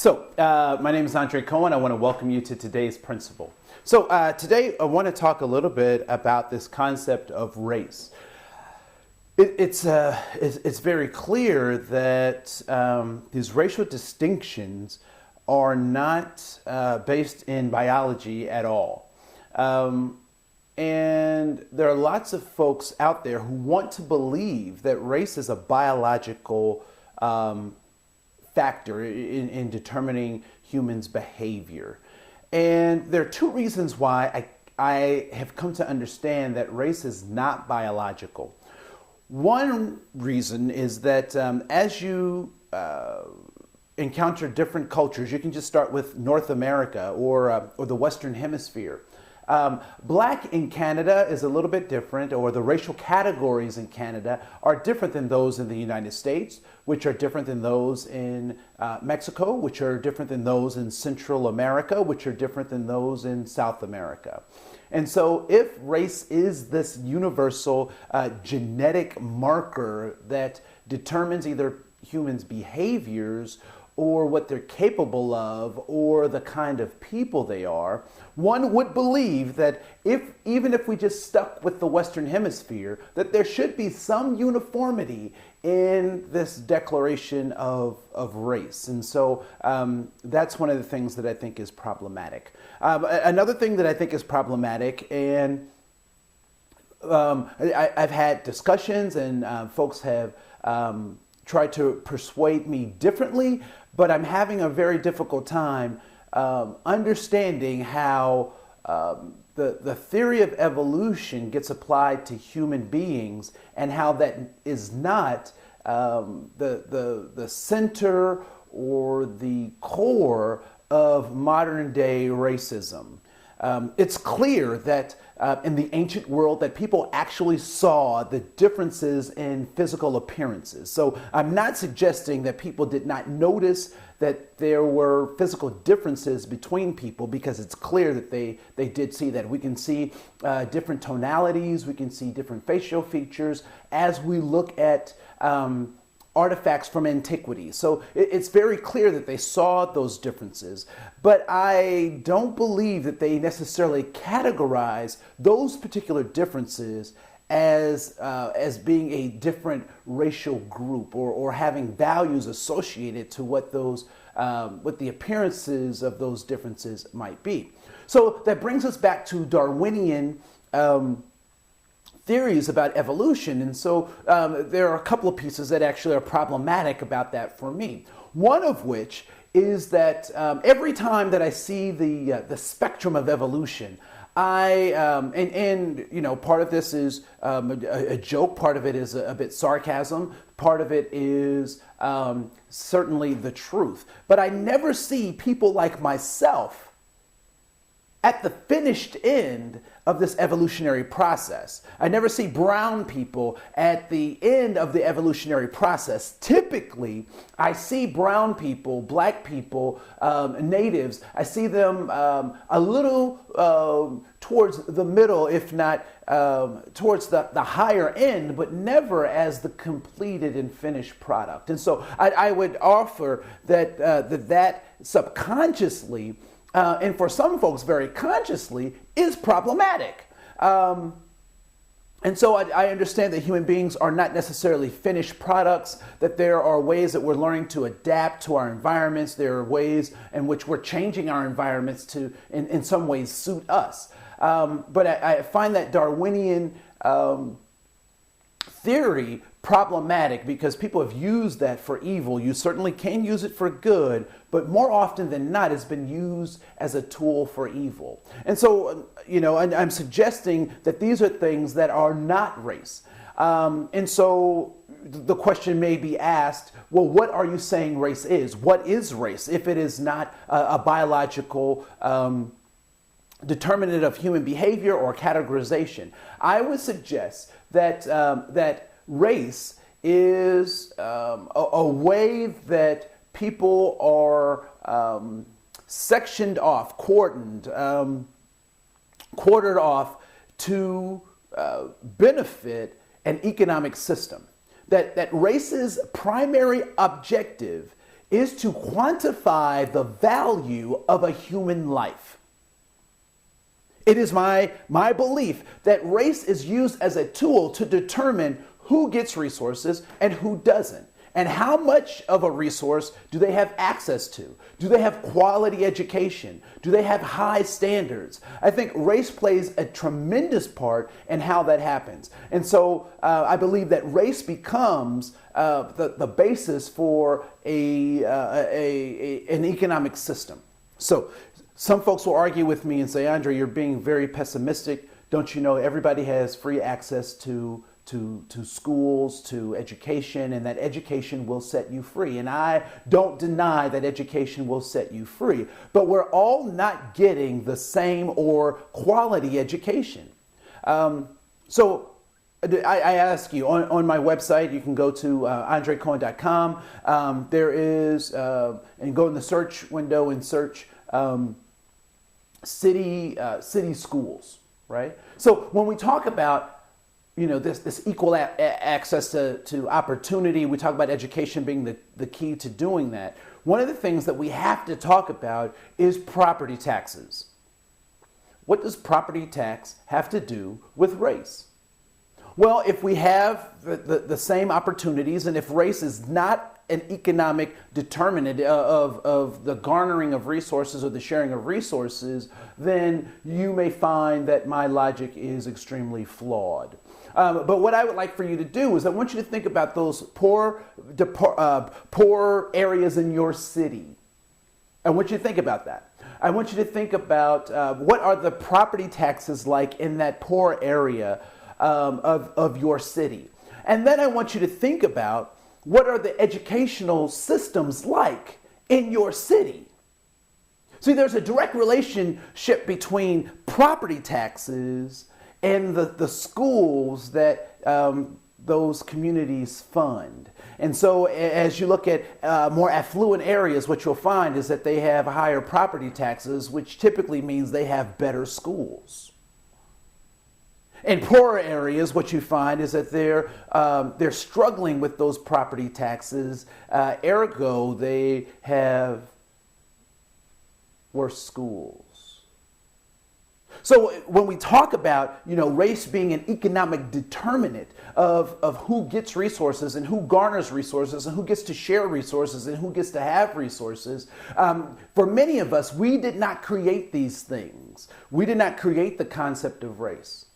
My name is Koen. I want to welcome you to today's principle. Today I want to talk a little bit about this concept of race. It's very clear that these racial distinctions are not based in biology at all. And there are lots of folks out there who want to believe that race is a biological factor in determining humans' behavior. And there are two reasons why I have come to understand that race is not biological. One reason is that as you encounter different cultures, you can just start with North America or the Western Hemisphere. Black in Canada is a little bit different, or the racial categories in Canada are different than those in the United States, which are different than those in Mexico, which are different than those in Central America, which are different than those in South America. And so if race is this universal genetic marker that determines either humans' behaviors or what they're capable of, or the kind of people they are, one would believe that even if we just stuck with the Western Hemisphere, that there should be some uniformity in this declaration of race. And so that's one of the things that I think is problematic. Another thing that I think is problematic, and I've had discussions and folks have tried to persuade me differently, but I'm having a very difficult time understanding how the theory of evolution gets applied to human beings, and how that is not the center or the core of modern day racism. It's clear that in the ancient world that people actually saw the differences in physical appearances. So I'm not suggesting that people did not notice that there were physical differences between people, because it's clear that they did see that. We can see different tonalities, we can see different facial features as we look at artifacts from antiquity. So it's very clear that they saw those differences, but I don't believe that they necessarily categorize those particular differences as being a different racial group, or having values associated to what the appearances of those differences might be. So that brings us back to Darwinian theories about evolution. And so there are a couple of pieces that actually are problematic about that for me. One of which is that every time that I see the spectrum of evolution, and you know, part of this is a joke, part of it is a bit sarcasm, part of it is certainly the truth. But I never see people like myself at the finished end of this evolutionary process. I never see brown people at the end of the evolutionary process. Typically, I see brown people, black people, natives, I see them a little towards the middle, if not towards the higher end, but never as the completed and finished product. And so I would offer that that subconsciously, and for some folks very consciously, is problematic. And so I understand that human beings are not necessarily finished products, that there are ways that we're learning to adapt to our environments. There are ways in which we're changing our environments to, in some ways, suit us. But I find that Darwinian theory problematic, because people have used that for evil. You certainly can use it for good, but more often than not, it's been used as a tool for evil. And so, you know, I'm suggesting that these are things that are not race. And so the question may be asked, well, what are you saying race is? What is race if it is not a biological determinant of human behavior or categorization? I would suggest that that race is a way that people are sectioned off, quartered off to benefit an economic system. That race's primary objective is to quantify the value of a human life. It is my belief that race is used as a tool to determine who gets resources and who doesn't. And how much of a resource do they have access to? Do they have quality education? Do they have high standards? I think race plays a tremendous part in how that happens. And so I believe that race becomes the basis for an economic system. So some folks will argue with me and say, Andre, you're being very pessimistic. Don't you know everybody has free access to schools, to education, and that education will set you free. And I don't deny that education will set you free, but we're all not getting the same or quality education. So I ask you, on my website, you can go to andrekoen.com. There is, and go in the search window and search city schools, right? So when we talk about this equal access to opportunity, we talk about education being the key to doing that. One of the things that we have to talk about is property taxes. What does property tax have to do with race? Well, if we have the same opportunities, and if race is not an economic determinant of the garnering of resources or the sharing of resources, then you may find that my logic is extremely flawed. But what I would like for you to do is I want you to think about those poor areas in your city. I want you to think about that. I want you to think about what are the property taxes like in that poor area of your city. And then I want you to think about what are the educational systems like in your city. See, there's a direct relationship between property taxes and the schools that those communities fund. And so as you look at more affluent areas, what you'll find is that they have higher property taxes, which typically means they have better schools. In poorer areas, what you find is that they're struggling with those property taxes, ergo they have worse schools. So when we talk about race being an economic determinant of who gets resources and who garners resources and who gets to share resources and who gets to have resources, for many of us, we did not create these things. We did not create the concept of race.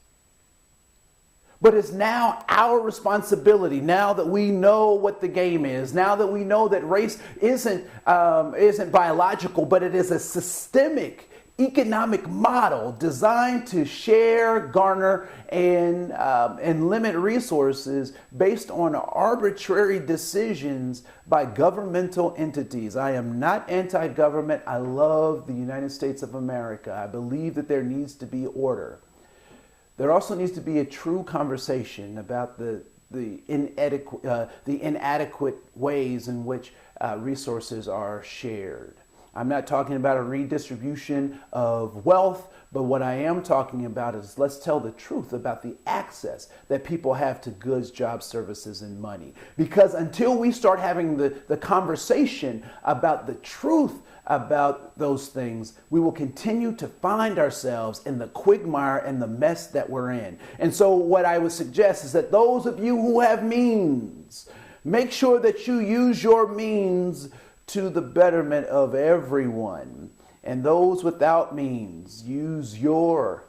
But it's now our responsibility, now that we know what the game is, now that we know that race isn't biological, but it is a systemic economic model designed to share, garner, and limit resources based on arbitrary decisions by governmental entities. I am not anti-government. I love the United States of America. I believe that there needs to be order. There also needs to be a true conversation about the inadequate ways in which resources are shared. I'm not talking about a redistribution of wealth, but what I am talking about is let's tell the truth about the access that people have to goods, jobs, services, and money. Because until we start having the conversation about the truth about those things, we will continue to find ourselves in the quagmire and the mess that we're in. And so what I would suggest is that those of you who have means, make sure that you use your means to the betterment of everyone. And those without means, use your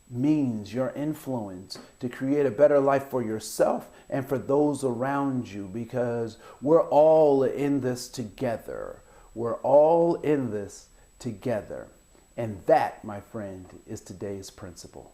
means, your influence to create a better life for yourself and for those around you, because we're all in this together. We're all in this together. And that, my friend, is today's principle.